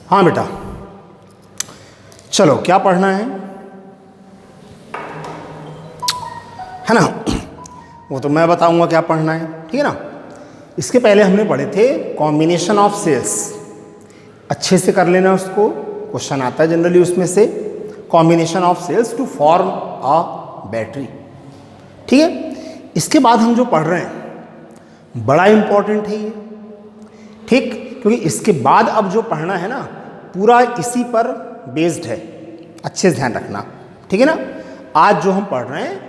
हाँ बेटा, चलो क्या पढ़ना है ना? वो तो मैं बताऊंगा क्या पढ़ना है, ठीक है ना। इसके पहले हमने पढ़े थे कॉम्बिनेशन ऑफ सेल्स, अच्छे से कर लेना उसको, क्वेश्चन आता है जनरली उसमें से, combination of cells to form a battery, ठीक है। इसके बाद हम जो पढ़ रहे हैं बड़ा इंपॉर्टेंट है ये, ठीक, क्योंकि इसके बाद अब जो पढ़ना है ना पूरा इसी पर बेस्ड है, अच्छे से ध्यान रखना, ठीक है ना। आज जो हम पढ़ रहे हैं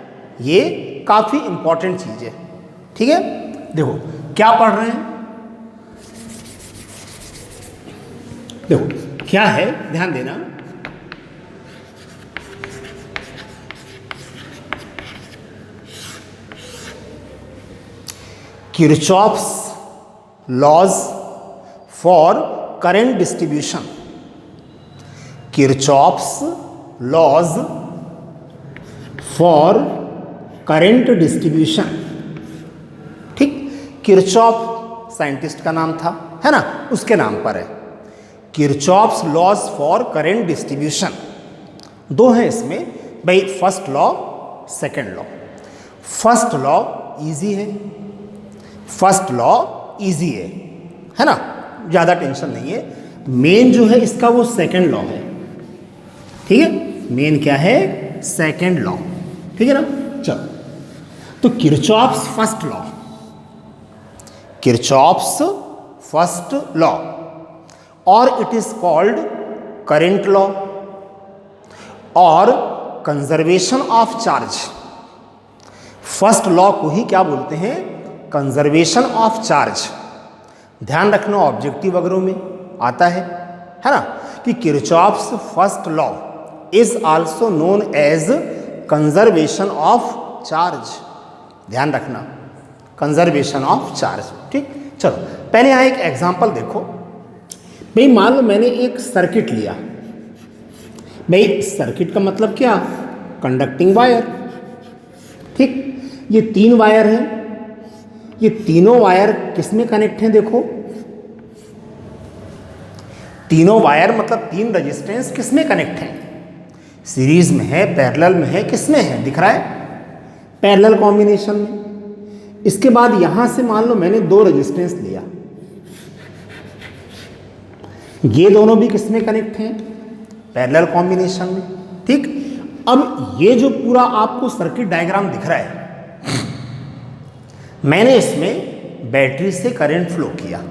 ये काफ़ी इंपॉर्टेंट चीज़ है, ठीक है। देखो क्या पढ़ रहे हैं, देखो क्या है, ध्यान देना। Kirchhoff's laws for current distribution, Kirchhoff's laws for current distribution, ठीक। किरचॉफ साइंटिस्ट का नाम था, है ना, उसके नाम पर है। Kirchhoff's laws for current distribution, दो हैं इसमें भाई, first law second law. First law easy है, फर्स्ट लॉ इजी है ना, ज़्यादा टेंशन नहीं है। मेन जो है इसका वो सेकंड लॉ है, ठीक है। मेन क्या है, सेकंड लॉ, ठीक है ना। चलो तो Kirchhoff's first law, Kirchhoff's first law, और it is called current law और conservation of charge. First law को ही क्या बोलते हैं, कंजर्वेशन ऑफ चार्ज। ध्यान रखना ऑब्जेक्टिव वगैरह में आता है ना, कि Kirchhoff's first law is also known as conservation of charge. ध्यान रखना, कंजर्वेशन ऑफ चार्ज, ठीक। चलो पहले यहाँ एक एग्जांपल देखो भाई, मान लो मैंने एक सर्किट लिया भाई, सर्किट का मतलब क्या, कंडक्टिंग वायर, ठीक। ये 3 वायर हैं, ये तीनों वायर किस में कनेक्ट हैं, देखो तीनों वायर मतलब 3 रेजिस्टेंस किस में कनेक्ट हैं, सीरीज में है, पैरेलल में है, किस में है, दिख रहा है, पैरेलल कॉम्बिनेशन में। इसके बाद यहां से मान लो मैंने 2 रेजिस्टेंस लिया, ये दोनों भी किस में कनेक्ट हैं, पैरेलल कॉम्बिनेशन में, ठीक। अब ये जो पूरा आपको सर्किट डायग्राम दिख रहा है, मैंने इसमें बैटरी से करंट फ्लो किया।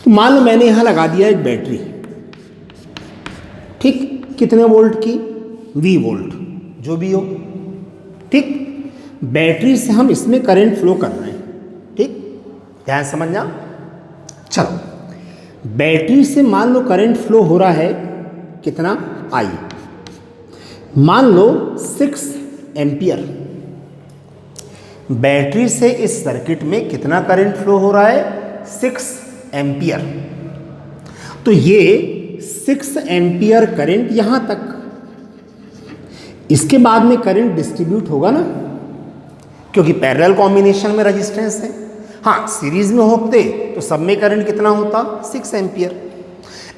तो मान लो मैंने यहां लगा दिया एक बैटरी, ठीक, कितने वोल्ट की, V वोल्ट, जो भी हो, ठीक। बैटरी से हम इसमें करंट फ्लो कर रहे हैं, ठीक, ध्यान समझना। चलो बैटरी से मान लो करंट फ्लो हो रहा है कितना, I, मान लो 6 एम्पियर। बैटरी से इस सर्किट में कितना करंट फ्लो हो रहा है, 6 एम्पियर। तो ये 6 एम्पियर करंट यहां तक, इसके बाद में करंट डिस्ट्रीब्यूट होगा ना, क्योंकि पैरेलल कॉम्बिनेशन में रेजिस्टेंस है। हाँ, सीरीज में होते तो सब में करंट कितना होता, 6 एम्पियर,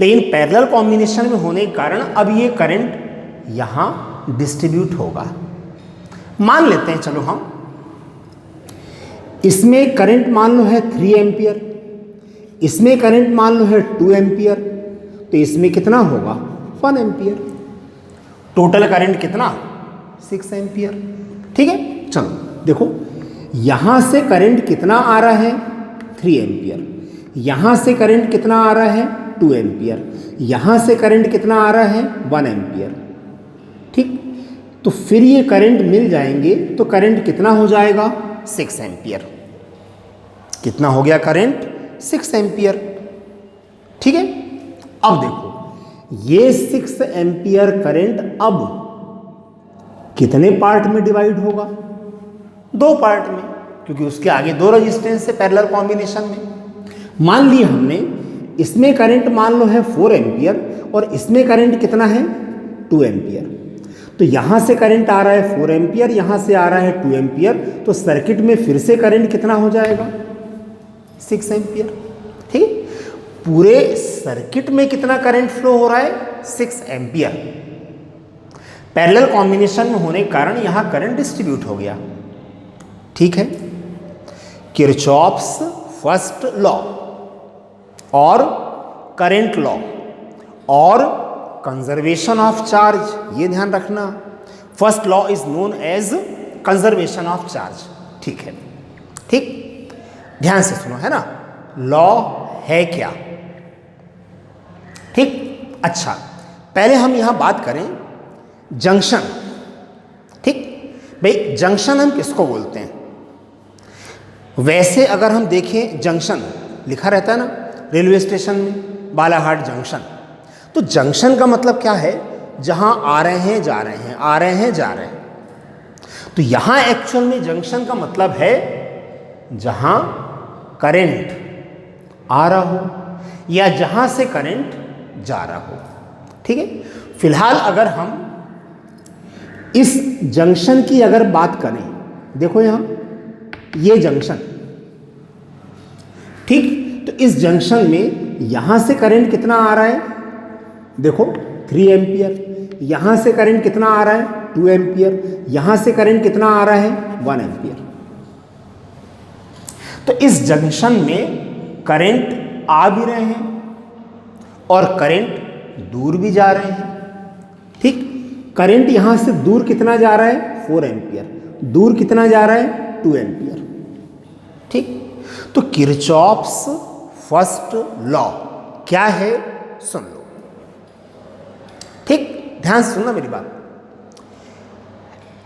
लेकिन पैरेलल कॉम्बिनेशन में होने के कारण अब ये करंट यहां डिस्ट्रीब्यूट होगा। मान लेते हैं, चलो हम इसमें करंट मान लो है 3 एम्पियर, इसमें करंट मान लो है 2 एम्पियर, तो इसमें कितना होगा, 1 एम्पियर। टोटल करंट कितना, 6 एम्पियर, ठीक है। चलो देखो यहां से करंट कितना आ रहा है, 3 एम्पियर, यहां से करंट कितना आ रहा है, 2 एम्पियर, यहां से करंट कितना आ रहा है, 1 एम्पियर, ठीक। तो फिर ये करंट मिल जाएंगे तो करंट कितना हो जाएगा, 6 एम्पियर। कितना हो गया करंट, 6 एम्पियर, ठीक है। अब देखो ये 6 एम्पियर करंट अब कितने पार्ट में डिवाइड होगा, 2 पार्ट में, क्योंकि उसके आगे 2 रेजिस्टेंस है पैरेलल कॉम्बिनेशन में। मान लिया हमने इसमें करंट मान लो है 4 एम्पियर और इसमें करंट कितना है, 2 एम्पियर। तो यहां से करंट आ रहा है 4 एम्पियर, यहां से आ रहा है 2 एम्पियर, तो सर्किट में फिर से करंट कितना हो जाएगा, 6 एम्पियर, ठीक है। पूरे सर्किट में कितना करंट फ्लो हो रहा है? 6 एम्पियर। पैरेलल कॉम्बिनेशन में होने के कारण यहां करंट डिस्ट्रीब्यूट हो गया। ठीक है, किरचॉफ्स फर्स्ट लॉ और करंट लॉ और कंजर्वेशन ऑफ चार्ज, ये ध्यान रखना। First law is known as conservation of charge. ठीक है, ठीक, ध्यान से सुनो, है ना। लॉ है क्या? ठीक, अच्छा, पहले हम यहां बात करें जंक्शन। ठीक भाई, जंक्शन हम किसको बोलते हैं? वैसे अगर हम देखें, जंक्शन लिखा रहता है ना रेलवे स्टेशन में, बालाघाट जंक्शन। तो जंक्शन का मतलब क्या है? जहां आ रहे हैं जा रहे हैं, आ रहे हैं जा रहे हैं। तो यहां एक्चुअल में जंक्शन का मतलब है जहां करंट आ रहा हो या जहां से करंट जा रहा हो। ठीक है, फिलहाल अगर हम इस जंक्शन की अगर बात करें, देखो यहां ये जंक्शन, ठीक, तो इस जंक्शन में यहां से करंट कितना आ रहा है? देखो 3 एम्पियर। यहां से करंट कितना आ रहा है? 2 एम्पियर। यहां से करंट कितना आ रहा है? 1 एम्पियर। तो इस जंक्शन में करंट आ भी रहे हैं और करंट दूर भी जा रहे हैं। ठीक, करंट यहां से दूर कितना जा रहा है? 4 एम्पियर। दूर कितना जा रहा है? 2 एम्पियर। ठीक, तो किरचॉफ्स फर्स्ट लॉ क्या है? सुन लो। ठीक, ध्यान से सुनना मेरी बात।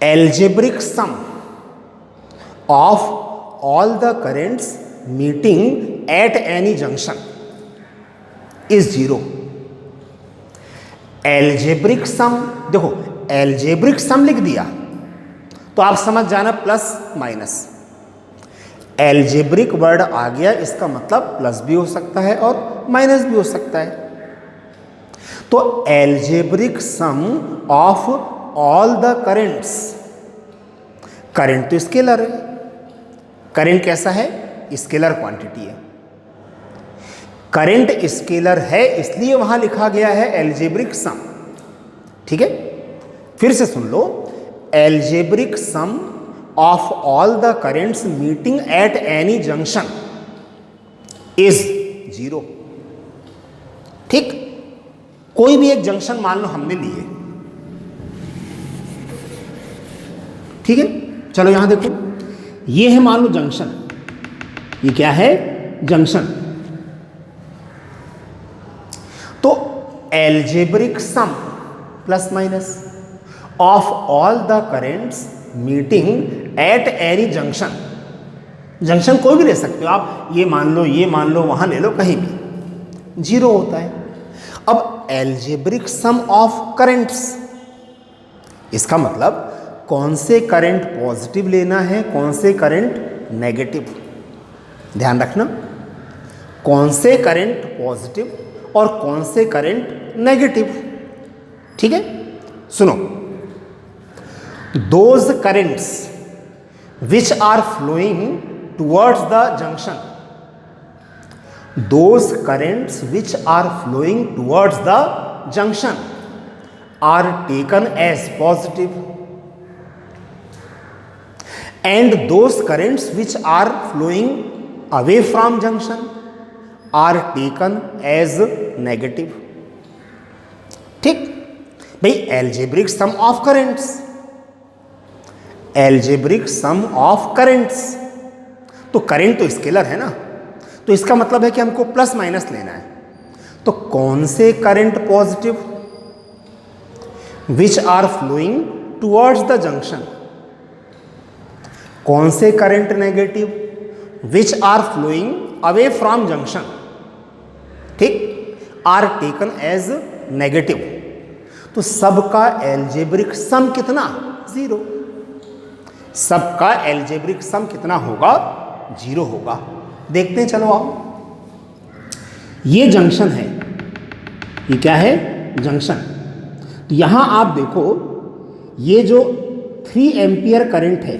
Algebraic sum of all the currents meeting at any junction is 0। Algebraic sum, देखो एल्जेब्रिक सम लिख दिया तो आप समझ जाना प्लस माइनस। एल्जेब्रिक वर्ड आ गया, इसका मतलब प्लस भी हो सकता है और माइनस भी हो सकता है। तो algebraic sum of all the currents, current तो स्केलर है। करंट कैसा है? स्केलर क्वांटिटी है। करंट स्केलर है, इसलिए वहां लिखा गया है एल्जेब्रिक सम। ठीक है, फिर से सुन लो। Algebraic sum of all the currents meeting at any junction is 0। ठीक, कोई भी एक जंक्शन मान लो हमने लिए, ठीक है, चलो यहां देखो, ये है मान लो जंक्शन। ये क्या है? जंक्शन। तो algebraic sum plus minus of all the currents meeting at any junction, junction कोई भी ले सकते हो आप, ये मान लो, ये मान लो, वहां ले लो, कहीं भी 0 होता है। अब एल्जेब्रिक सम ऑफ करेंट्स, इसका मतलब कौन से करंट पॉजिटिव लेना है, कौन से करंट नेगेटिव। ध्यान रखना, कौन से करंट पॉजिटिव और कौन से करंट नेगेटिव। ठीक है, सुनो। Those currents which are flowing towards the junction, those currents which are flowing towards the junction are taken as positive and those currents which are flowing away from junction are taken as negative. ठीक भाई, algebraic sum of currents, algebraic sum of currents, तो current तो scalar है ना, तो इसका मतलब है कि हमको प्लस माइनस लेना है। तो कौन से current positive which are flowing towards the junction, कौन से current negative which are flowing away from junction, ठीक, आर टेकन एज नेगेटिव। तो सबका एल्जेब्रिक सम कितना? 0। सबका एल्जेब्रिक सम कितना होगा? 0 होगा। देखते हैं, चलो आओ। ये जंक्शन है, ये क्या है? जंक्शन। तो यहां आप देखो, ये जो 3 एम्पियर करंट है,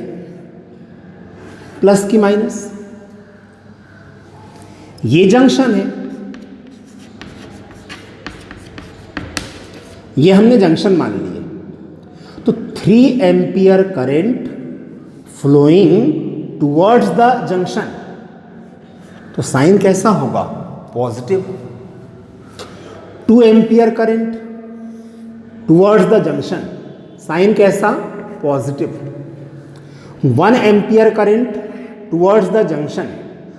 प्लस की माइनस, ये जंक्शन है, ये हमने जंक्शन मान लिए। तो 3 ampere current flowing towards the junction, तो साइन कैसा होगा? Positive. 2 ampere current towards the junction, sign कैसा? Positive. 1 ampere current towards the junction,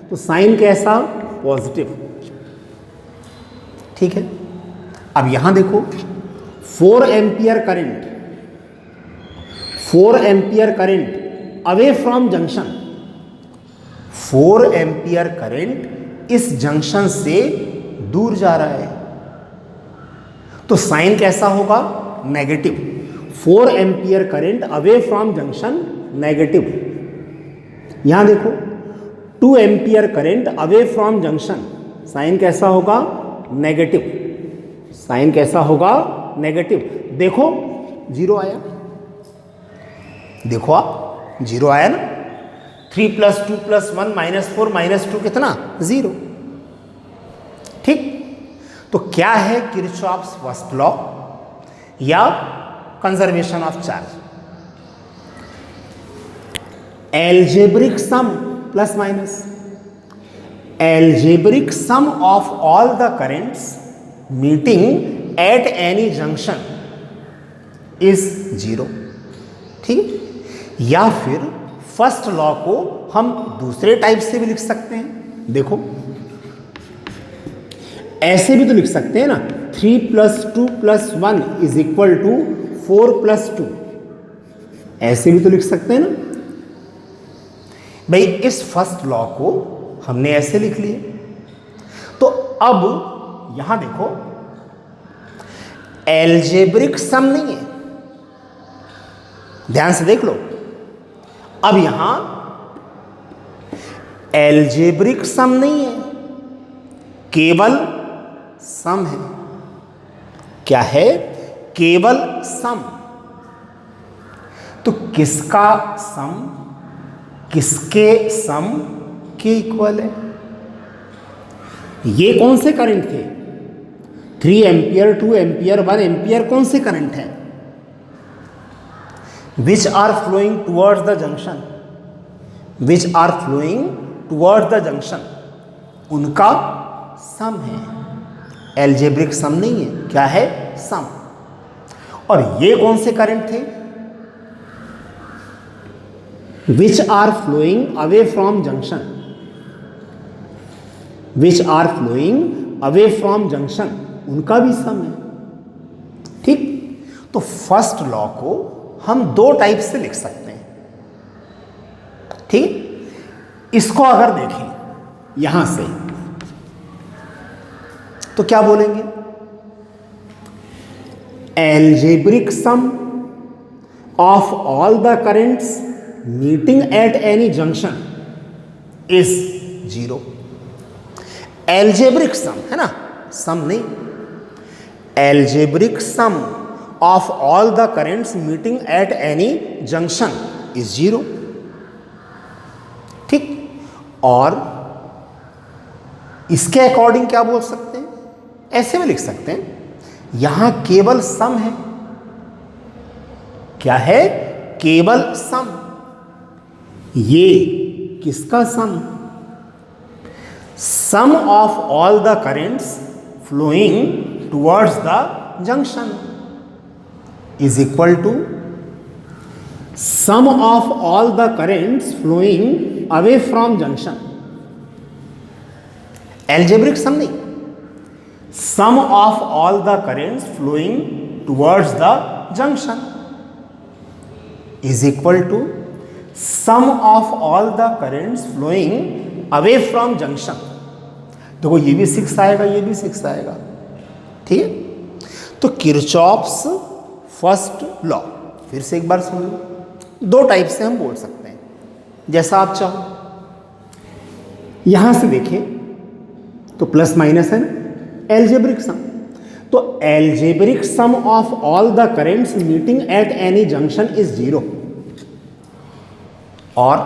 तो साइन कैसा? पॉजिटिव। ठीक है। अब यहां देखो 4 ampere current, 4 ampere current away from junction, 4 ampere current इस जंक्शन से दूर जा रहा है, तो साइन कैसा होगा? Negative. 4 ampere current away from junction, negative. यहां देखो 2 ampere current away from junction, sign कैसा होगा? नेगेटिव। साइन कैसा होगा? नेगेटिव। देखो 0 आया, देखो आप 0 आया ना। 3 + 2 + 1 -4 -2 कितना? 0। ठीक। तो क्या है किरचॉफ्स फर्स्ट लॉ या conservation of charge? Algebraic sum plus minus, algebraic sum of all the currents meeting at any junction is 0। ठीक है। या फिर फर्स्ट लॉ को हम दूसरे टाइप से भी लिख सकते हैं। देखो ऐसे भी तो लिख सकते हैं ना, 3 + 2 + 1 = 4 + 2, ऐसे भी तो लिख सकते हैं ना भाई। इस फर्स्ट लॉ को हमने ऐसे लिख लिए। तो अब यहां देखो एल्जेब्रिक सम नहीं है, ध्यान से देख लो। अब यहां एल्जेब्रिक सम नहीं है, केवल सम है। क्या है? केवल सम। तो किसका सम किसके सम के इक्वल है? ये कौन से करंट थे? 3 एम्पियर, 2 एम्पियर, 1 एम्पियर कौन से करंट है? Which are flowing towards the junction, which are flowing towards the junction, उनका सम है, एल्जेब्रिक सम नहीं है। क्या है? सम। और ये कौन से करंट थे? Which are flowing away from junction, which are flowing away from junction, उनका भी सम है। ठीक। तो फर्स्ट लॉ को हम 2 टाइप से लिख सकते हैं। ठीक। इसको अगर देखें यहां से तो क्या बोलेंगे? Algebraic sum of all the currents meeting at any junction is 0। Algebraic sum है ना, सम नहीं। Algebraic sum of all the currents meeting at any junction is 0। ठीक। और इसके अकॉर्डिंग क्या बोल सकते हैं? ऐसे में लिख सकते हैं, यहां केवल सम है। क्या है? केवल सम। ये किसका सम? Sum of all the currents flowing towards the junction is equal to sum of all the currents flowing away from junction. Algebraic sum नहीं, sum of all the currents flowing towards the junction is equal to sum of all the currents flowing away from junction. देखो ये भी 6 आएगा, ये भी 6 आएगा। ठीक है। तो किरचॉफ्स फर्स्ट लॉ फिर से एक बार सुन लो, 2 टाइप से हम बोल सकते हैं, जैसा आप चाहो। यहां से देखें तो प्लस माइनस है ना, एल्जेब्रिक सम। तो algebraic sum of all the currents meeting at any junction is 0। और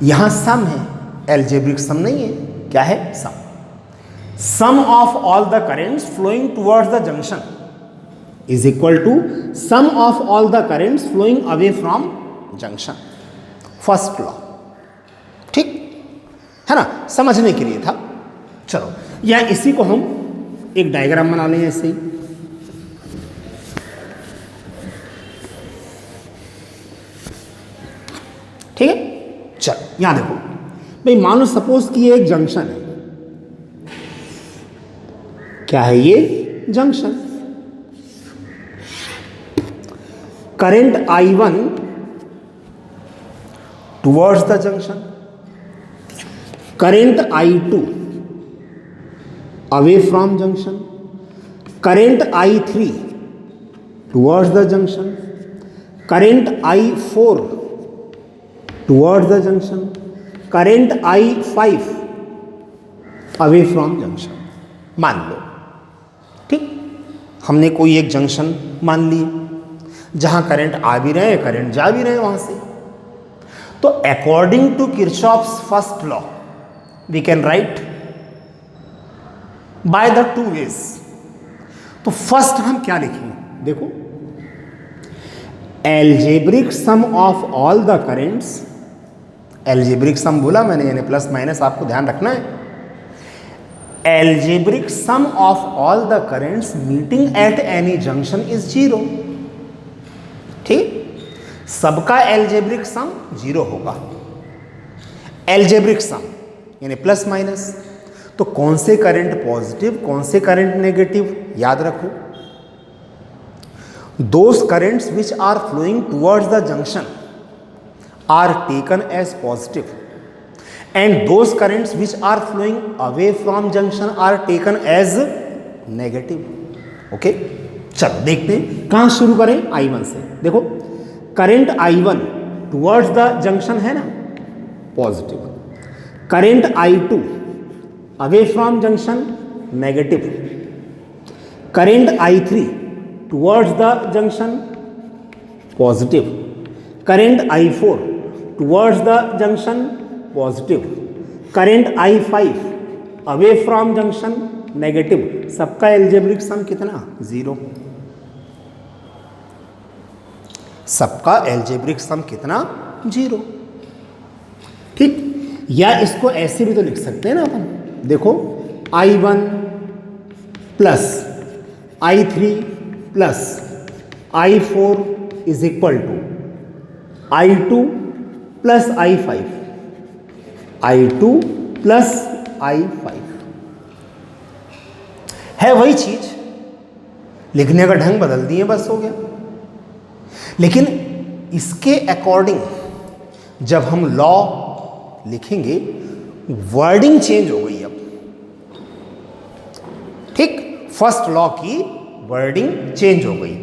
यहां सम है, एल्जेब्रिक सम नहीं है। क्या है? Sum. Sum of all the currents flowing towards the junction is equal to sum of all the currents flowing away from junction, first law. ठीक है ना, समझने के लिए था। चलो, या इसी को हम एक डायग्राम बना लें ऐसे ही। ठीक है, चलो यहां देखो भाई, मान लो सपोज कि ये एक जंक्शन है। क्या है ये? Junction. Current I1 towards the junction, current I2 away from junction, current I3 towards the junction, current I4 towards the junction, current I5 away from junction. मान लो, ठीक, हमने कोई एक जंक्शन मान लिए जहां करंट आ भी रहे हैं, करंट जा भी रहे हैं वहां से। तो according to Kirchhoff's first law we can write by the two ways. तो फर्स्ट हम क्या लिखेंगे? देखो, algebraic sum of all the currents, algebraic sum बोला मैंने, यानी प्लस माइनस आपको ध्यान रखना है। Algebraic sum of all the currents meeting at any junction is zero. ठीक, सबका एल्जेब्रिक सम जीरो होगा। एल्जेब्रिक सम यानी प्लस माइनस। तो कौन से करंट पॉजिटिव, कौन से करंट नेगेटिव, याद रखो। Those currents which are flowing towards the junction are taken as positive and those currents which are flowing away from junction are taken as negative. Okay, चलो देखते हैं कहां शुरू करें। I1 से। देखो, current I1 towards the junction है ना, positive. Current I2 away from junction, negative. Current I3 towards the junction, positive. Current I4 towards the junction, positive. Current I5 away from junction, negative. सबका algebraic सम कितना? Zero. सबका algebraic सम कितना? Zero. ठीक, या इसको ऐसे भी तो लिख सकते हैं ना अपन। देखो, I1 plus I3 plus I4 is equal to I2 plus I5, I2 plus I5 है वही चीज, लिखने का ढंग बदल दिए, बस हो गया। लेकिन इसके अकॉर्डिंग जब हम लॉ लिखेंगे, वर्डिंग चेंज हो गई अब। ठीक, फर्स्ट लॉ की वर्डिंग चेंज हो गई।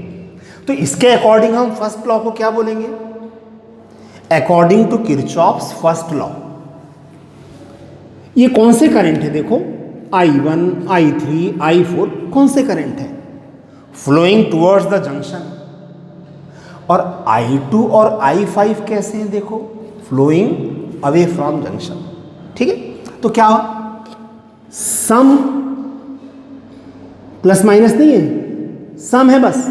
तो इसके अकॉर्डिंग हम फर्स्ट लॉ को क्या बोलेंगे? According to Kirchhoff's first law. ये कौन से करंट है? देखो, I1, I3, I4 कौन से करंट है? Flowing towards the junction. और I2 और I5 कैसे हैं? देखो, फ्लोइंग अवे फ्रॉम जंक्शन। ठीक है, तो क्या सम प्लस माइनस नहीं है, सम है बस।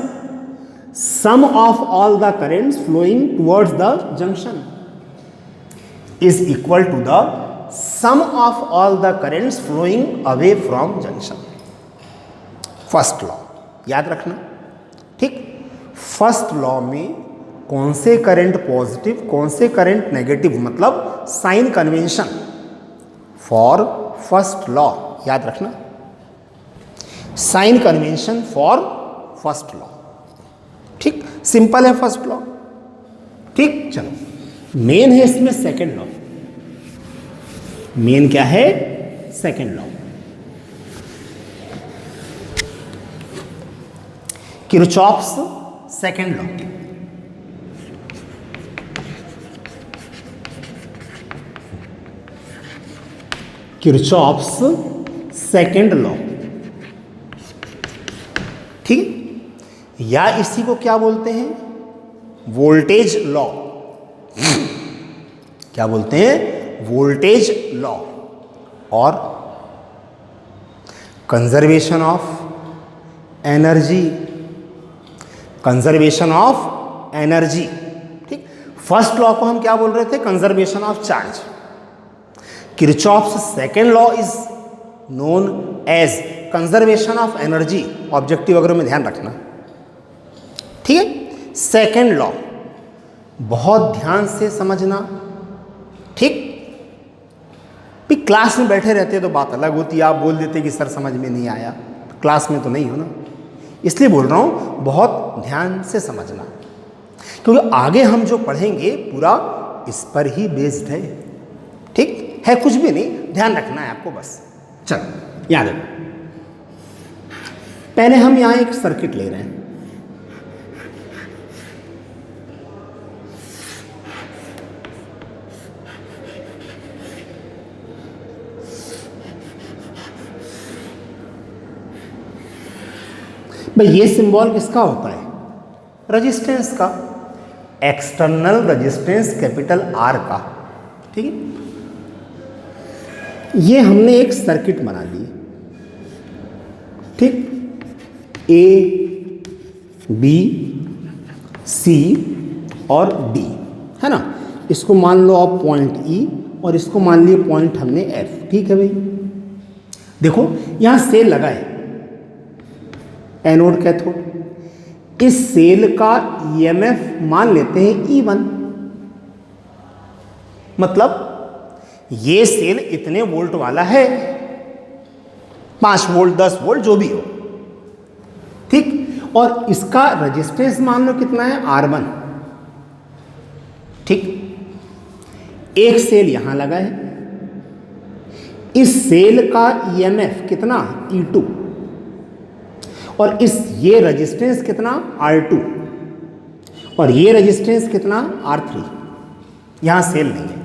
Sum of all the currents flowing towards the junction is equal to the sum of all the currents flowing away from junction. First law याद रखना। ठीक, फर्स्ट लॉ में कौन से करंट पॉजिटिव, कौन से करंट नेगेटिव, मतलब sign convention for first law याद रखना। Sign convention for first law. ठीक, सिंपल है फर्स्ट लॉ। ठीक, चलो मेन है इसमें सेकंड लॉ। मेन क्या है? Second law. Kirchhoff's second law. Kirchhoff's second law. ठीक, या इसी को क्या बोलते हैं? Voltage law. क्या बोलते हैं? Voltage law. और conservation of energy conservation of energy. ठीक, फर्स्ट लॉ को हम क्या बोल रहे थे? Conservation of charge. Kirchhoff's second law is known as conservation of energy. Objective वगैरह में ध्यान रखना, ठीक है। सेकेंड लॉ बहुत ध्यान से समझना, ठीक। भी क्लास में बैठे रहते तो बात अलग होती, आप बोल देते कि सर समझ में नहीं आया, क्लास में तो नहीं हो ना, इसलिए बोल रहा हूँ बहुत ध्यान से समझना, क्योंकि आगे हम जो पढ़ेंगे पूरा इस पर ही बेस्ड है, ठीक है। कुछ भी नहीं, ध्यान रखना है आपको बस। चलो याद रखो, पहले हम यहाँ एक सर्किट ले रहे हैं, भाई ये सिंबल किसका होता है? रेजिस्टेंस का, एक्सटर्नल रेजिस्टेंस कैपिटल आर का, ठीक है। ये हमने एक सर्किट बना ली, ठीक, ए बी सी और डी, है ना। इसको मान लो आप पॉइंट ई और इसको मान लिए पॉइंट हमने एफ, ठीक है भाई। देखो यहां सेल लगा है, एनोड कैथोड। इस सेल का ईएमएफ मान लेते हैं E1, मतलब ये सेल इतने वोल्ट वाला है, 5 वोल्ट 10 वोल्ट जो भी हो, ठीक। और इसका रेजिस्टेंस मान लो कितना है? R1, ठीक। एक सेल यहां लगा है, इस सेल का ईएमएफ कितना? E2, और ये रेजिस्टेंस कितना? R2, और ये रेजिस्टेंस कितना? R3। यहां सेल नहीं है,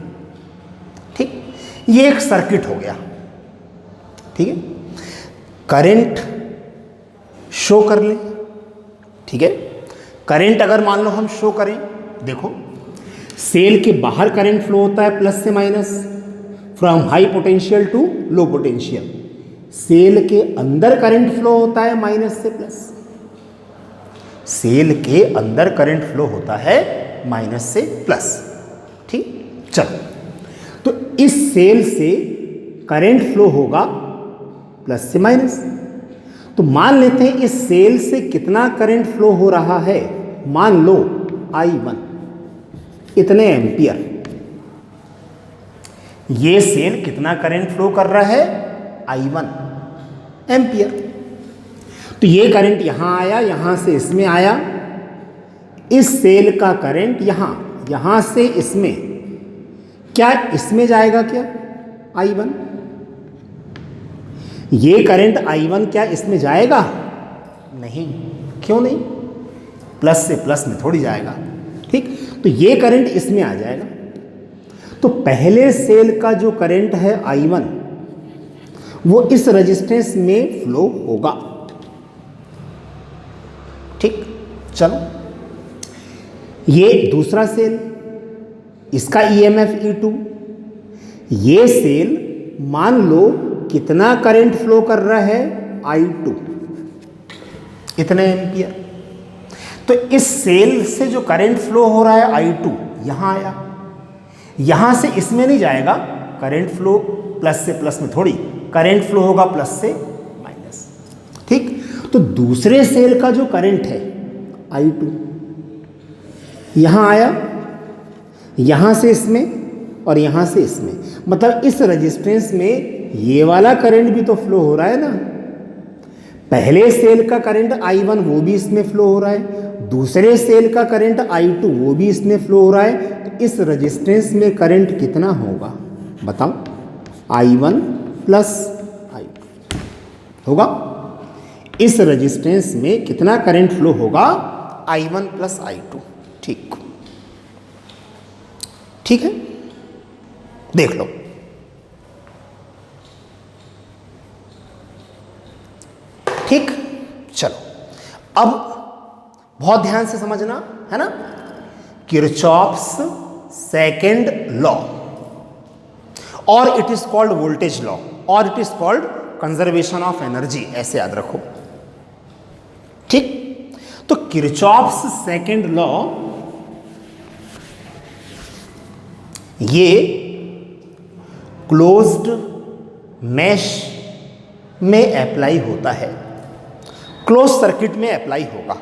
ठीक। ये एक सर्किट हो गया, ठीक है। करंट शो कर ले, ठीक है। करंट अगर मान लो हम शो करें, देखो सेल के बाहर करंट फ्लो होता है प्लस से minus, from high potential to low potential. Cell के अंदर करंट फ्लो होता है माइनस से प्लस, सेल के अंदर करंट फ्लो होता है माइनस से प्लस, ठीक। चलो, तो इस सेल से करंट फ्लो होगा प्लस से माइनस, तो मान लेते हैं इस सेल से कितना करंट फ्लो हो रहा है? मान लो I1 इतने एम्पियर। ये सेल कितना करंट फ्लो कर रहा है? I1 ampere. तो ये करंट यहां आया, यहां से इसमें आया, इस सेल का करंट यहां से इसमें, क्या इसमें जाएगा? क्या I1? ये करंट I1 क्या इसमें जाएगा? नहीं। क्यों नहीं? प्लस से प्लस में थोड़ी जाएगा, ठीक। तो ये करंट इसमें आ जाएगा, तो पहले सेल का जो करंट है I1 वो इस रेजिस्टेंस में फ्लो होगा, ठीक। चलो, ये दूसरा सेल, इसका ईएमएफ E2, ये सेल मान लो कितना करंट फ्लो कर रहा है? I2 इतने एम्पियर। तो इस सेल से जो करंट फ्लो हो रहा है I2 यहां आया, यहां से इसमें नहीं जाएगा करंट फ्लो, प्लस से प्लस में थोड़ी, करंट फ्लो होगा प्लस से माइनस, ठीक। तो दूसरे सेल का जो करंट है I2 यहां आया, यहां से इसमें और यहां से इसमें, मतलब इस रेजिस्टेंस में ये वाला करंट भी तो फ्लो हो रहा है ना। पहले सेल का करंट I1 वो भी इसमें फ्लो हो रहा है, दूसरे सेल का करंट I2 वो भी इसमें फ्लो हो रहा है। तो इस रेजिस्टेंस में करंट कितना होगा बताओ? I1 प्लस I2 होगा। इस रेजिस्टेंस में कितना करंट फ्लो होगा? I1 प्लस I2, ठीक। ठीक है, देख लो। ठीक, चलो अब बहुत ध्यान से समझना है ना। किरचॉफ्स सेकेंड लॉ, और it is called voltage law, और it is called conservation of energy, ऐसे याद रखो, ठीक। तो किरचॉफ्स सेकंड लॉ ये क्लोज्ड मैश में अप्लाई होता है, क्लोज सर्किट में अप्लाई होगा।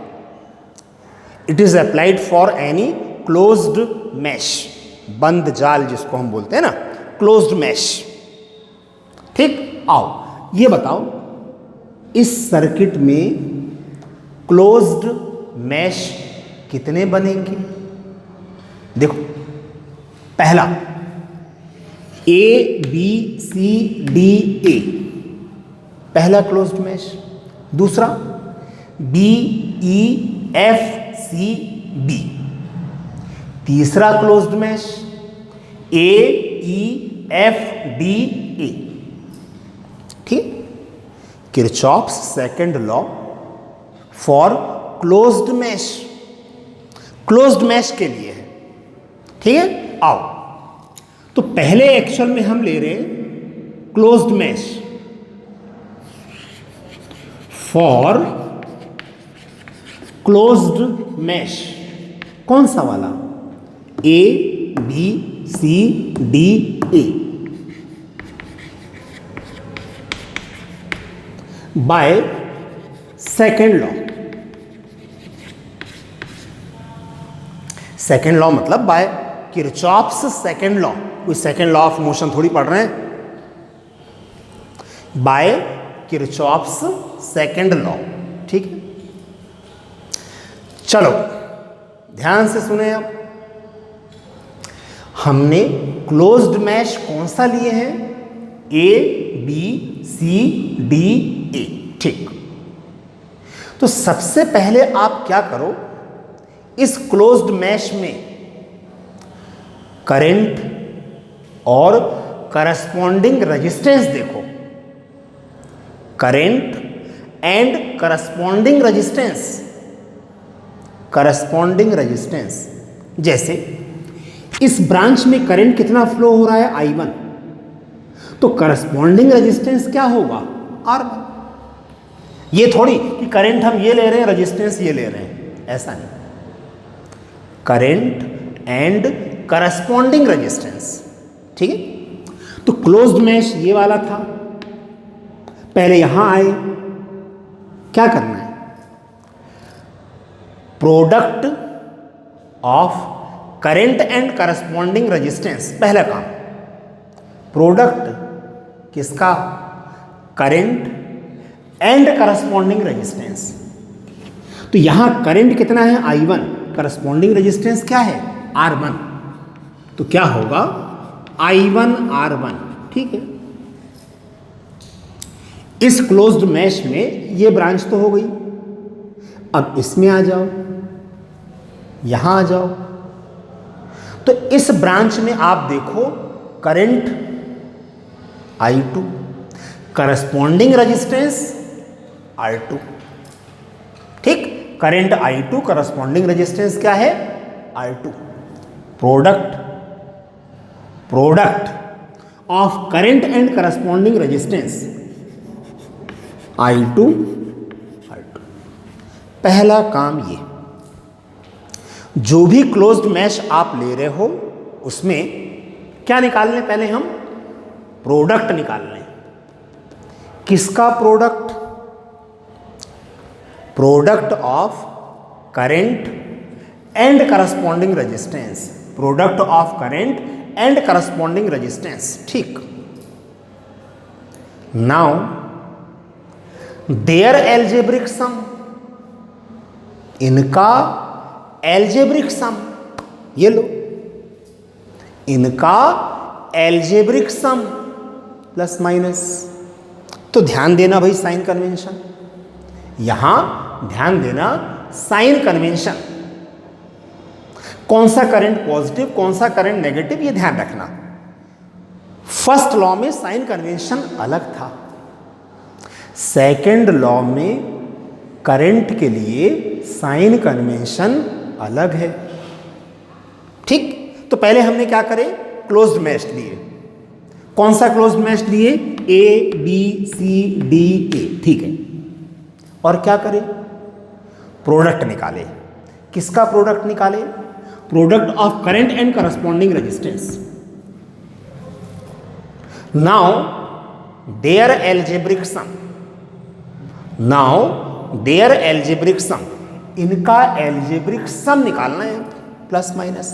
It is applied for any closed mesh, बंद जाल जिसको हम बोलते हैं ना, क्लोज्ड मैश। ठीक, आओ ये बताओ इस सर्किट में क्लोज्ड मैश कितने बनेंगे? देखो, पहला ए बी सी डी ए, पहला क्लोज्ड मैश। दूसरा B E F C B, तीसरा closed mesh A E F D A. ठीक, Kirchhoff's second law for closed mesh, closed mesh के लिए है। ठीक है, आओ तो पहले एक्चुअल में हम ले रहे हैं closed mesh for closed mesh. कौन सा वाला? A B C D A by second law. Second law मतलब बाय किरचॉफ्स सेकेंड लॉ। कोई सेकेंड लॉ ऑफ मोशन थोड़ी पढ़ रहे हैं, बाय किरचॉफ्स सेकेंड लॉ। ठीक है, चलो ध्यान से सुने। अब हमने क्लोज्ड मैश कौन सा लिए हैं? A B C D A. ठीक, तो सबसे पहले आप क्या करो, इस क्लोज्ड मैश में करंट और करस्पॉन्डिंग रेजिस्टेंस देखो। Current and corresponding resistance, corresponding resistance. जैसे इस ब्रांच में करंट कितना फ्लो हो रहा है? I1, तो करस्पॉन्डिंग रेजिस्टेंस क्या होगा? R1। ये थोड़ी कि करंट हम ये ले रहे हैं, रेजिस्टेंस ये ले रहे हैं, ऐसा नहीं। Current and corresponding resistance. ठीक है, तो क्लोज्ड मैश ये वाला था। पहले यहां आए, क्या करना है? Product of current and corresponding resistance, पहला काम। प्रोडक्ट किसका? Current and corresponding resistance. तो यहां करंट कितना है? I1, करस्पॉन्डिंग रेजिस्टेंस क्या है? R1। तो क्या होगा? I1 R1। ठीक है, इस क्लोज्ड मैश में ये ब्रांच तो हो गई। अब इसमें आ जाओ, यहां आ जाओ, तो इस ब्रांच में आप देखो current I2, corresponding resistance R2। ठीक, करंट I2, करस्पॉन्डिंग रेजिस्टेंस क्या है? R2। Product of current and corresponding resistance I2 R2। पहला काम ये, जो भी क्लोज्ड मैश आप ले रहे हो उसमें क्या निकाल लें? पहले हम प्रोडक्ट निकाल लें। किसका product? Product of current and corresponding resistance, product of current and corresponding resistance. ठीक, नाउ देयर एल्जेब्रिक सम, इनका एल्जेब्रिक सम, ये लो, इनका एल्जेब्रिक सम प्लस माइनस। तो ध्यान देना भाई, साइन कन्वेंशन, यहां ध्यान देना साइन कन्वेंशन। कौन सा करंट पॉजिटिव, कौन सा करंट नेगेटिव, ये ध्यान रखना। फर्स्ट लॉ में साइन कन्वेंशन अलग था, सेकेंड लॉ में करंट के लिए साइन कन्वेंशन अलग है। ठीक, तो पहले हमने क्या करे? क्लोज्ड मैश लिए। कौन सा क्लोज्ड मैश लिए? A B C D A। ठीक है, और क्या करें? प्रोडक्ट निकाले। किसका प्रोडक्ट निकाले? Product of current and corresponding resistance. Now their algebraic sum, इनका एल्जेब्रिक सम निकालना है, प्लस माइनस।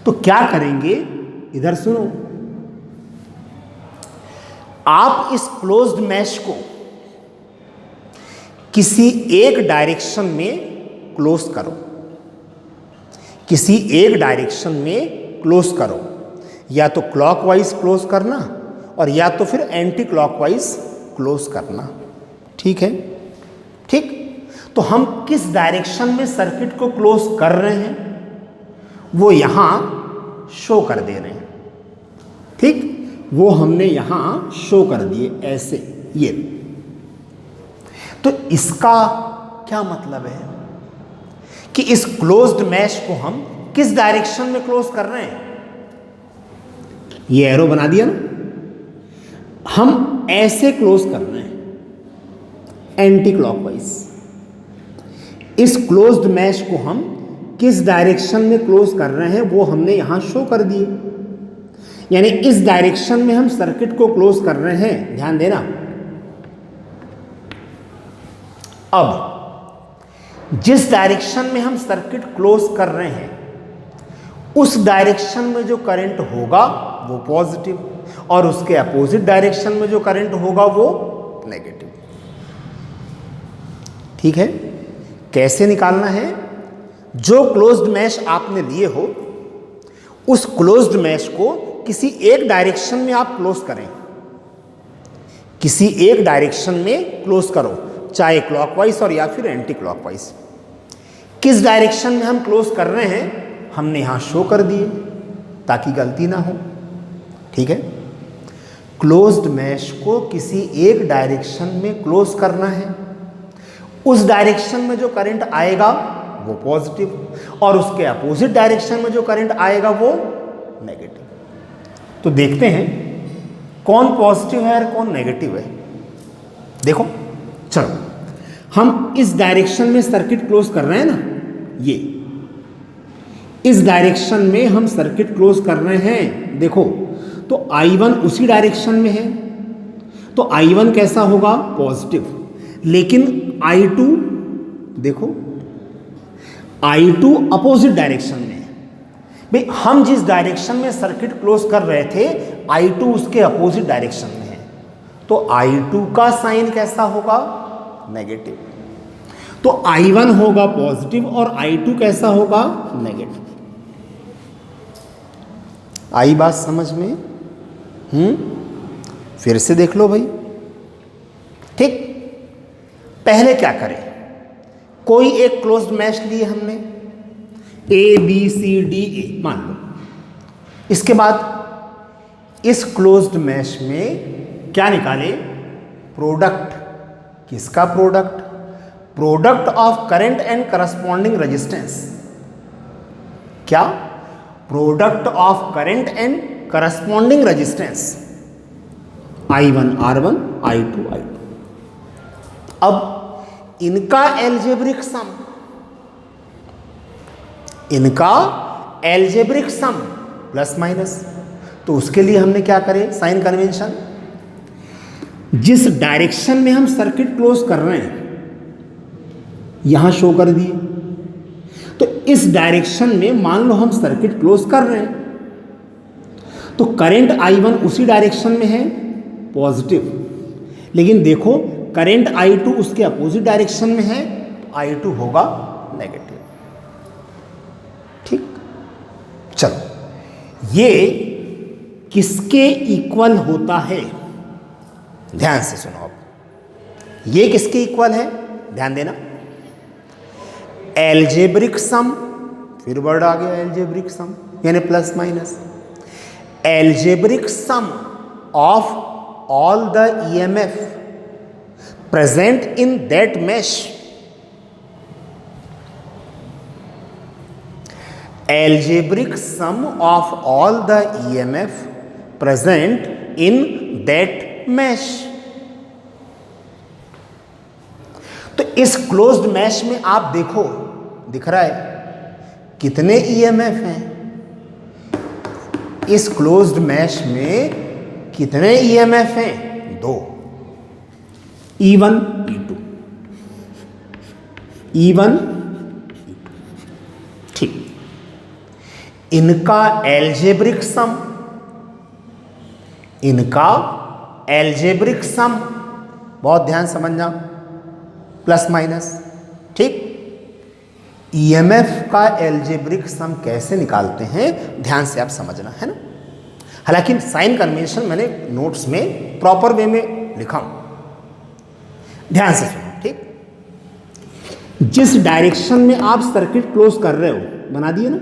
तो क्या करेंगे, इधर सुनो, आप इस क्लोज्ड मैश को किसी एक डायरेक्शन में क्लोज करो, किसी एक डायरेक्शन में क्लोज करो, या तो क्लॉकवाइज क्लोज करना और या तो फिर एंटी क्लॉकवाइज क्लोज करना। ठीक है, ठीक। तो हम किस डायरेक्शन में सर्किट को क्लोज कर रहे हैं वो यहां शो कर दे रहे हैं। ठीक, वो हमने यहां शो कर दिए ऐसे, ये। तो इसका क्या मतलब है कि इस क्लोज्ड मैश को हम किस डायरेक्शन में क्लोज कर रहे हैं? ये एरो बना दिया ना, हम ऐसे क्लोज कर रहे हैं, एंटी क्लॉकवाइज। इस क्लोज्ड मैश को हम किस डायरेक्शन में क्लोज कर रहे हैं वो हमने यहां शो कर दिए। यानी इस डायरेक्शन में हम सर्किट को क्लोज कर रहे हैं, ध्यान देना। अब जिस डायरेक्शन में हम सर्किट क्लोज कर रहे हैं उस डायरेक्शन में जो करंट होगा वो पॉजिटिव, और उसके अपोजिट डायरेक्शन में जो करंट होगा वो नेगेटिव। ठीक है, कैसे निकालना है? जो क्लोज्ड मैश आपने लिए हो उस क्लोज्ड मैश को किसी एक डायरेक्शन में आप क्लोज करें, किसी एक डायरेक्शन में क्लोज करो, चाहे क्लॉकवाइज और या फिर एंटी क्लॉकवाइज। किस डायरेक्शन में हम क्लोज कर रहे हैं हमने यहां शो कर दिए ताकि गलती ना हो। ठीक है, क्लोज्ड मैश को किसी एक डायरेक्शन में क्लोज करना है, उस डायरेक्शन में जो करंट आएगा वो पॉजिटिव और उसके अपोजिट डायरेक्शन में जो करंट आएगा वो नेगेटिव। तो देखते हैं कौन पॉजिटिव है और कौन नेगेटिव है। देखो, चलो हम इस डायरेक्शन में सर्किट क्लोज कर रहे हैं ना, ये इस डायरेक्शन में हम सर्किट क्लोज कर रहे हैं। देखो, तो I1 उसी डायरेक्शन में है, तो I1 कैसा होगा? पॉजिटिव। लेकिन I2 देखो, I2 अपोजिट डायरेक्शन में है। भाई, हम जिस डायरेक्शन में सर्किट क्लोज कर रहे थे I2 उसके अपोजिट डायरेक्शन में है, तो I2 का साइन कैसा होगा? नेगेटिव। तो I1 होगा पॉजिटिव और I2 कैसा होगा? नेगेटिव। आई बात समझ में? फिर से देख लो भाई। ठीक, पहले क्या करें? कोई एक क्लोज्ड मैश लिए हमने, ए बी सी डी ए मान लो। इसके बाद इस क्लोज्ड मैश में क्या निकाले? प्रोडक्ट। किसका product? Product of current and corresponding resistance. क्या? Product of current and corresponding resistance, I1 R1 I2 I2। अब इनका एल्जेब्रिक सम, इनका एल्जेब्रिक सम प्लस माइनस। तो उसके लिए हमने क्या करें? Sign convention. जिस डायरेक्शन में हम सर्किट क्लोज कर रहे हैं यहां शो कर दिए, तो इस डायरेक्शन में मान लो हम सर्किट क्लोज कर रहे हैं, तो करंट I1 उसी डायरेक्शन में है, पॉजिटिव। लेकिन देखो, करंट I2 उसके अपोजिट डायरेक्शन में है, तो I2 होगा नेगेटिव। ठीक, चलो, ये किसके इक्वल होता है? ध्यान से सुनो। अब ये किसके इक्वल है? ध्यान देना। एल्जेब्रिक सम, फिर वर्ड आ गया एल्जेब्रिक सम, यानी plus minus. Algebraic sum of all the EMF present in that mesh, algebraic sum of all the EMF present in that mesh। तो इस क्लोज्ड मैश में आप देखो, दिख रहा है कितने ईएमएफ हैं? इस क्लोज्ड मैश में कितने ईएमएफ हैं? 2, E1 E2, E1 E2। ठीक, इनका एल्जेब्रिक सम, बहुत ध्यान समझना, प्लस माइनस। ठीक, ईएमएफ का एल्जेब्रिक सम कैसे निकालते हैं ध्यान से आप समझना, है ना। हालांकि साइन कन्वेंशन मैंने नोट्स में प्रॉपर वे में लिखा हूं, ध्यान से सुनो। ठीक, जिस डायरेक्शन में आप सर्किट क्लोज कर रहे हो, बना दिए ना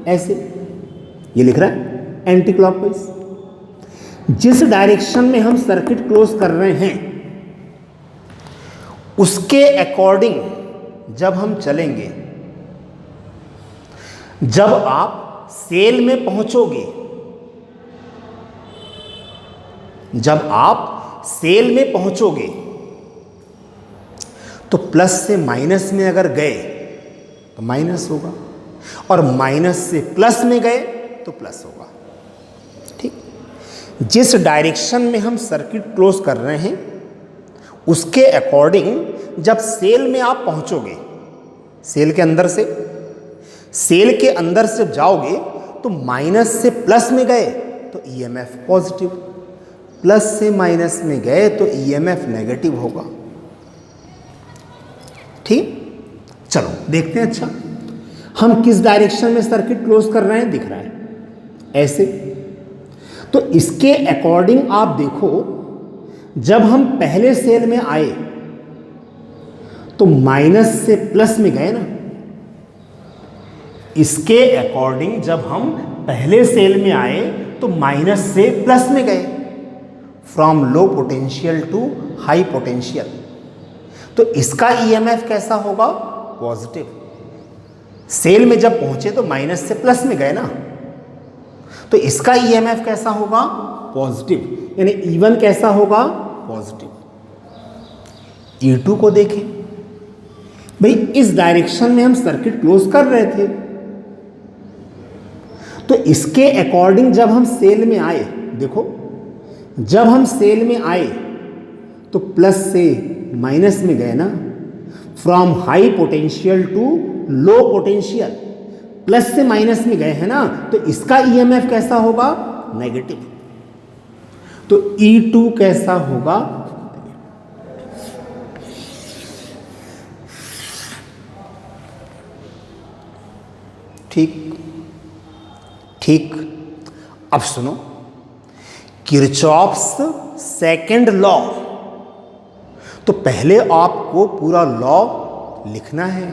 ऐसे, ये लिख रहा है एंटी क्लॉकवाइज। जिस डायरेक्शन में हम सर्किट क्लोज कर रहे हैं उसके अकॉर्डिंग जब हम चलेंगे, जब आप सेल में पहुंचोगे, जब आप सेल में पहुंचोगे तो प्लस से माइनस में अगर गए तो माइनस होगा, और माइनस से प्लस में गए तो प्लस होगा। ठीक, जिस डायरेक्शन में हम सर्किट क्लोज कर रहे हैं उसके अकॉर्डिंग जब सेल में आप पहुंचोगे, सेल के अंदर से जब जाओगे तो माइनस से प्लस में गए तो ईएमएफ पॉजिटिव, प्लस से माइनस में गए तो ईएमएफ नेगेटिव होगा। ठीक, चलो देखते हैं। अच्छा, हम किस डायरेक्शन में सर्किट क्लोज कर रहे हैं, दिख रहा है ऐसे। तो इसके अकॉर्डिंग आप देखो, जब हम पहले सेल में आए तो माइनस से प्लस में गए ना, इसके अकॉर्डिंग जब हम पहले सेल में आए तो माइनस से प्लस में गए, from low potential to high potential. तो इसका ईएमएफ कैसा होगा? पॉजिटिव। सेल में जब पहुंचे तो माइनस से प्लस में गए ना, तो इसका ईएमएफ कैसा होगा? पॉजिटिव। यानी E1 कैसा होगा? पॉजिटिव। E2 को देखें भाई, इस डायरेक्शन में हम सर्किट क्लोज कर रहे थे, तो इसके अकॉर्डिंग जब हम सेल में आए, देखो जब हम सेल में आए तो प्लस से माइनस में गए ना, from high potential to low potential, plus से माइनस में गए हैं ना, तो इसका ईएमएफ कैसा होगा? नेगेटिव। तो E2 कैसा होगा? ठीक ठीक। अब सुनो, किरचॉफ्स सेकंड लॉ। तो पहले आपको पूरा लॉ लिखना है,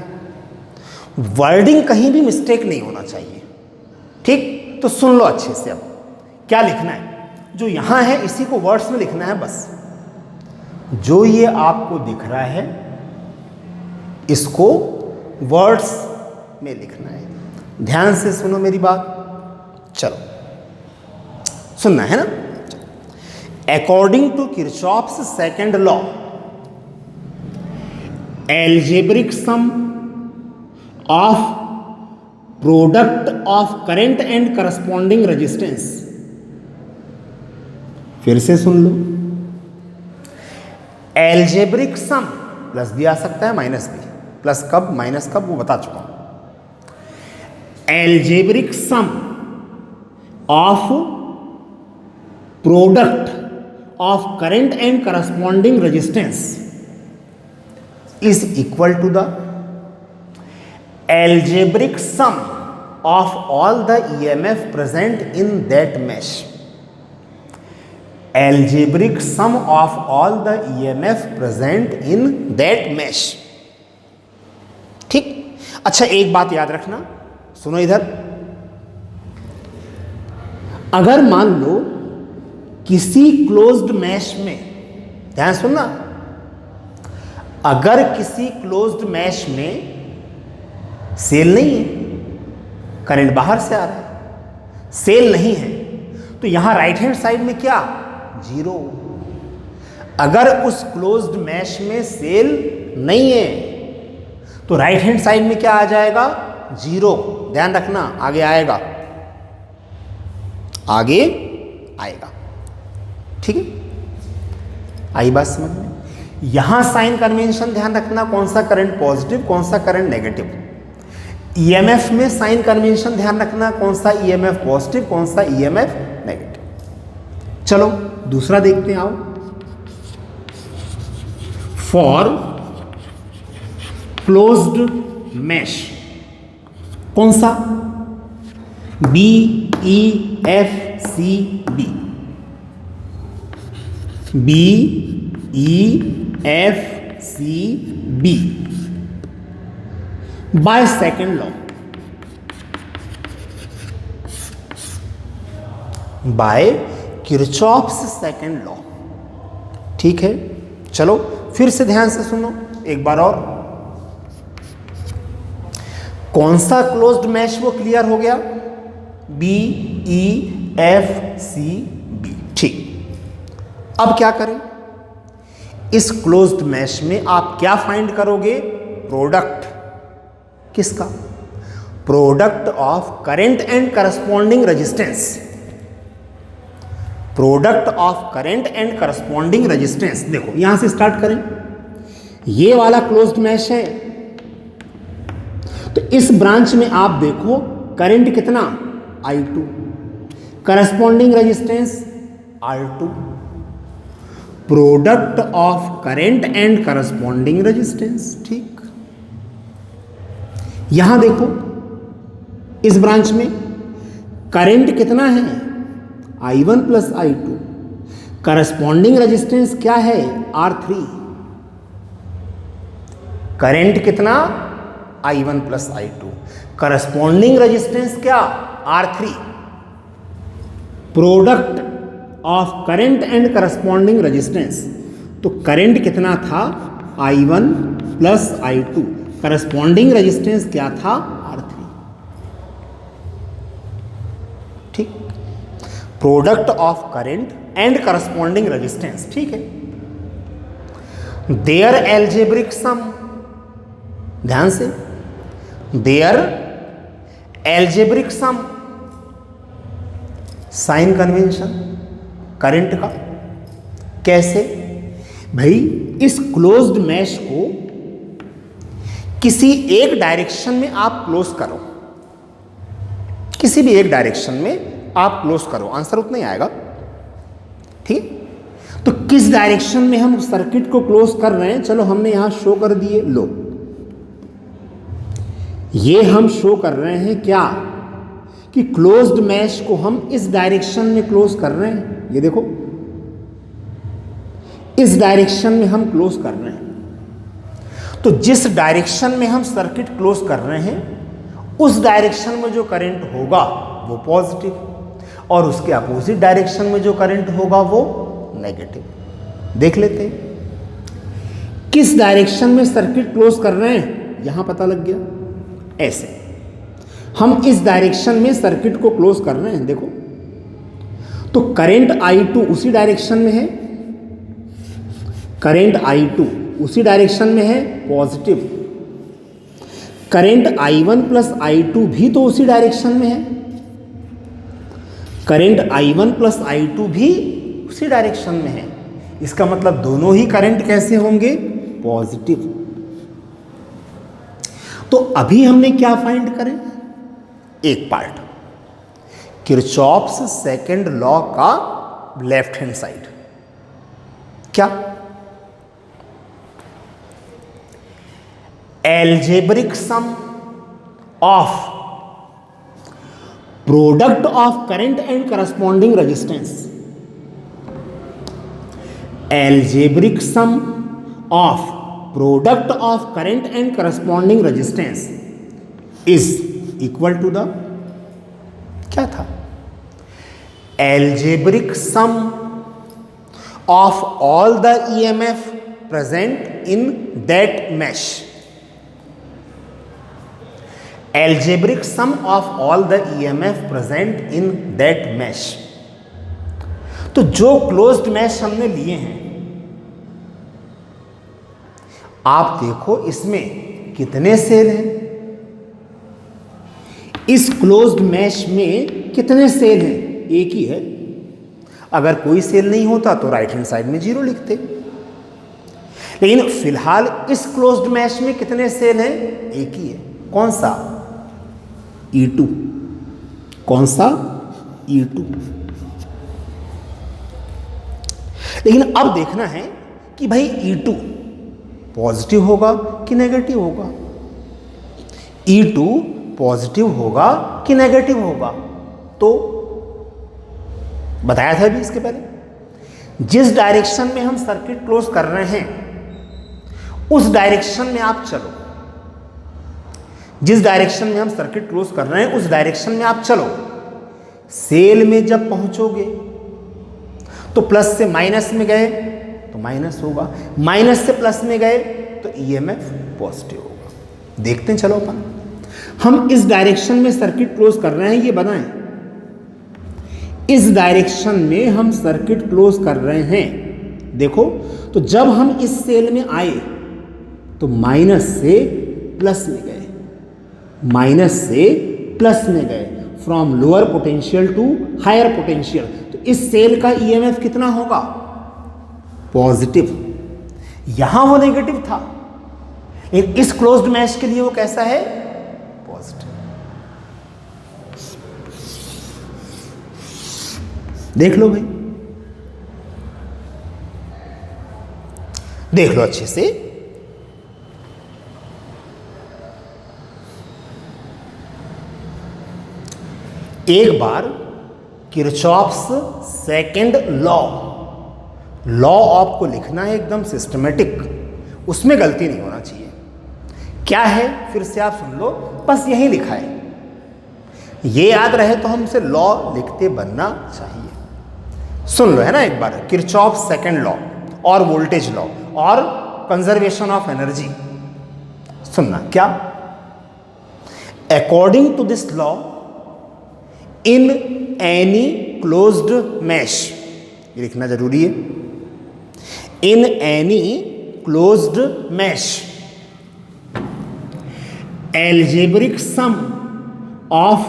वर्डिंग कहीं भी मिस्टेक नहीं होना चाहिए। ठीक, तो सुन लो अच्छे से। अब क्या लिखना है? जो यहां है इसी को वर्ड्स में लिखना है बस। जो ये आपको दिख रहा है इसको वर्ड्स में लिखना है। ध्यान से सुनो मेरी बात, चलो सुनना है ना। According to Kirchhoff's second law, algebraic sum of product of current and corresponding resistance. फिर से सुन लो, एल्जेब्रिक सम, प्लस भी आ सकता है माइनस भी, प्लस कब माइनस कब वो बता चुका हूं। Algebraic sum of product of current and corresponding resistance is equal to the algebraic sum of all the EMF present in that mesh. Algebraic sum of all the EMF present in that mesh. ठीक। अच्छा, एक बात याद रखना, सुनो इधर। अगर मान लो किसी क्लोज्ड मैश में, ध्यान सुनना, अगर किसी क्लोज्ड मैश में सेल नहीं है, करंट बाहर से आ रहा है, सेल नहीं है, तो यहां राइट हैंड साइड में क्या? जीरो। अगर उस क्लोज्ड मैश में सेल नहीं है तो राइट हैंड साइड में क्या आ जाएगा? 0। ध्यान रखना, आगे आएगा, आगे आएगा। ठीक है, आई बात समझ में? यहां साइन कन्वेंशन ध्यान रखना, कौन सा करंट पॉजिटिव, कौन सा करंट नेगेटिव। ईएमएफ में साइन कन्वेंशन ध्यान रखना, कौन सा ईएमएफ पॉजिटिव, कौन सा ईएमएफ नेगेटिव। चलो दूसरा देखते हैं, आओ। फॉर क्लोज्ड मैश, कौन सा? B E F C B, B E F C B by second law, by Kirchhoff's second law. ठीक है, चलो फिर से ध्यान से सुनो एक बार और। कौन सा क्लोज्ड मैश वो क्लियर हो गया? B E F C B. ठीक, अब क्या करें? इस क्लोज्ड मैश में आप क्या फाइंड करोगे? प्रोडक्ट किसका? Product of current and corresponding resistance, product of current and corresponding resistance. देखो यहां से स्टार्ट करें, ये वाला क्लोज्ड मैश है, तो इस ब्रांच में आप देखो करंट कितना? I2, corresponding resistance R2, product of current and corresponding resistance. ठीक, यहां देखो इस ब्रांच में करंट कितना है? I1 plus I2, corresponding resistance क्या है? R3, करंट कितना? I1 plus I2, corresponding resistance क्या? R3, product of current and corresponding resistance. तो करंट कितना था? I1 plus I2, corresponding resistance क्या था? R3। ठीक, product of current and corresponding resistance. ठीक है, देयर एल्जेब्रिक सम, ध्यान से, their algebraic sum, sign convention current का। कैसे भाई? इस क्लोज्ड मैश को किसी एक डायरेक्शन में आप क्लोज करो, किसी भी एक डायरेक्शन में आप क्लोज करो, आंसर उतना ही आएगा। ठीक, तो किस डायरेक्शन में हम सर्किट को क्लोज कर रहे हैं? चलो हमने यहां शो कर दिए, लो ये हम शो कर रहे हैं क्या कि क्लोज्ड मैश को हम इस डायरेक्शन में क्लोज कर रहे हैं। ये देखो इस डायरेक्शन में हम क्लोज कर रहे हैं। तो जिस डायरेक्शन में हम सर्किट क्लोज कर रहे हैं उस डायरेक्शन में जो करंट होगा वो पॉजिटिव, और उसके अपोजिट डायरेक्शन में जो करंट होगा वो नेगेटिव। देख लेते हैं किस डायरेक्शन में सर्किट क्लोज कर रहे हैं, यहां पता लग गया। ऐसे हम इस डायरेक्शन में सर्किट को क्लोज कर रहे हैं, देखो तो करंट I2 उसी डायरेक्शन में है, करंट I2 उसी डायरेक्शन में है positive, current I1 plus I2 भी तो उसी डायरेक्शन में है, करंट I1 प्लस I2 भी उसी डायरेक्शन में है। इसका मतलब दोनों ही करंट कैसे होंगे? पॉजिटिव। तो अभी हमने क्या फाइंड करें? एक पार्ट किरचॉफ्स सेकेंड लॉ का लेफ्ट हैंड साइड। क्या? Algebraic sum of product of current and corresponding resistance, algebraic sum of product of current and corresponding resistance is equal to the, क्या था? Algebraic sum of all the EMF present in that mesh, algebraic sum of all the EMF present in that mesh. तो जो closed mash हमने लिए हैं आप देखो इसमें कितने सेल हैं, इस क्लोज्ड मैश में कितने सेल हैं, एक ही है। अगर कोई सेल नहीं होता तो राइट हैंड साइड में 0 लिखते, लेकिन फिलहाल इस क्लोज्ड मैश में कितने सेल हैं, एक ही है। कौन सा, E2। कौन सा, E2। लेकिन अब देखना है कि भाई E2 पॉजिटिव होगा कि नेगेटिव होगा, E2 पॉजिटिव होगा कि नेगेटिव होगा। तो बताया था अभी इसके पहले, जिस डायरेक्शन में हम सर्किट क्लोज कर रहे हैं उस डायरेक्शन में आप चलो, जिस डायरेक्शन में हम सर्किट क्लोज कर रहे हैं उस डायरेक्शन में आप चलो। सेल में जब पहुंचोगे तो प्लस से माइनस में गए तो माइनस होगा, माइनस से प्लस में गए तो ईएमएफ पॉजिटिव होगा। देखते हैं, चलो अपन हम इस डायरेक्शन में सर्किट क्लोज कर रहे हैं, ये बनाएं। इस डायरेक्शन में हम सर्किट क्लोज कर रहे हैं, देखो। तो जब हम इस सेल में आए तो माइनस से प्लस में गए, माइनस से प्लस में गए, from lower potential to higher potential. तो इस सेल का ईएमएफ कितना होगा, पॉजिटिव। यहां वो नेगेटिव था, लेकिन इस क्लोज्ड मैश के लिए वो कैसा है, पॉजिटिव। देख लो भाई, देख लो अच्छे से। एक बार किरचॉफ्स सेकंड लॉ आपको लिखना है एकदम सिस्टमेटिक, उसमें गलती नहीं होना चाहिए। क्या है, फिर से आप सुन लो, बस यही लिखा है, ये याद रहे तो हमसे लॉ लिखते बनना चाहिए। सुन लो, है ना, एक बार किरचॉफ्स सेकंड लॉ और वोल्टेज लॉ और कंजर्वेशन ऑफ एनर्जी। सुनना क्या, according to this law in any closed mesh, ये लिखना जरूरी है, in any closed mesh algebraic sum of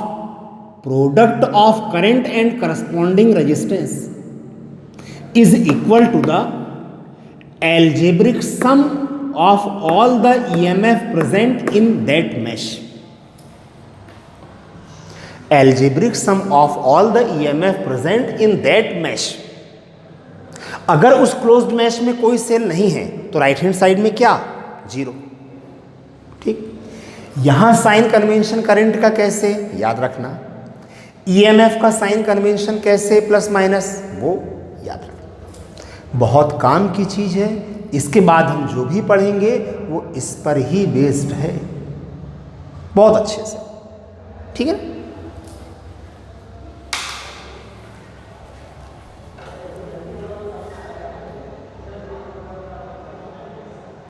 product of current and corresponding resistance is equal to the algebraic sum of all the EMF present in that mesh. Algebraic sum of all the EMF present in that mesh. अगर उस closed mesh में कोई cell नहीं है तो right hand side में क्या, 0। ठीक, यहां साइन कन्वेंशन करंट का कैसे याद रखना, ईएमएफ का साइन कन्वेंशन कैसे, प्लस माइनस, वो याद रखना। बहुत काम की चीज है, इसके बाद हम जो भी पढ़ेंगे वो इस पर ही बेस्ड है, बहुत अच्छे से। ठीक है ना।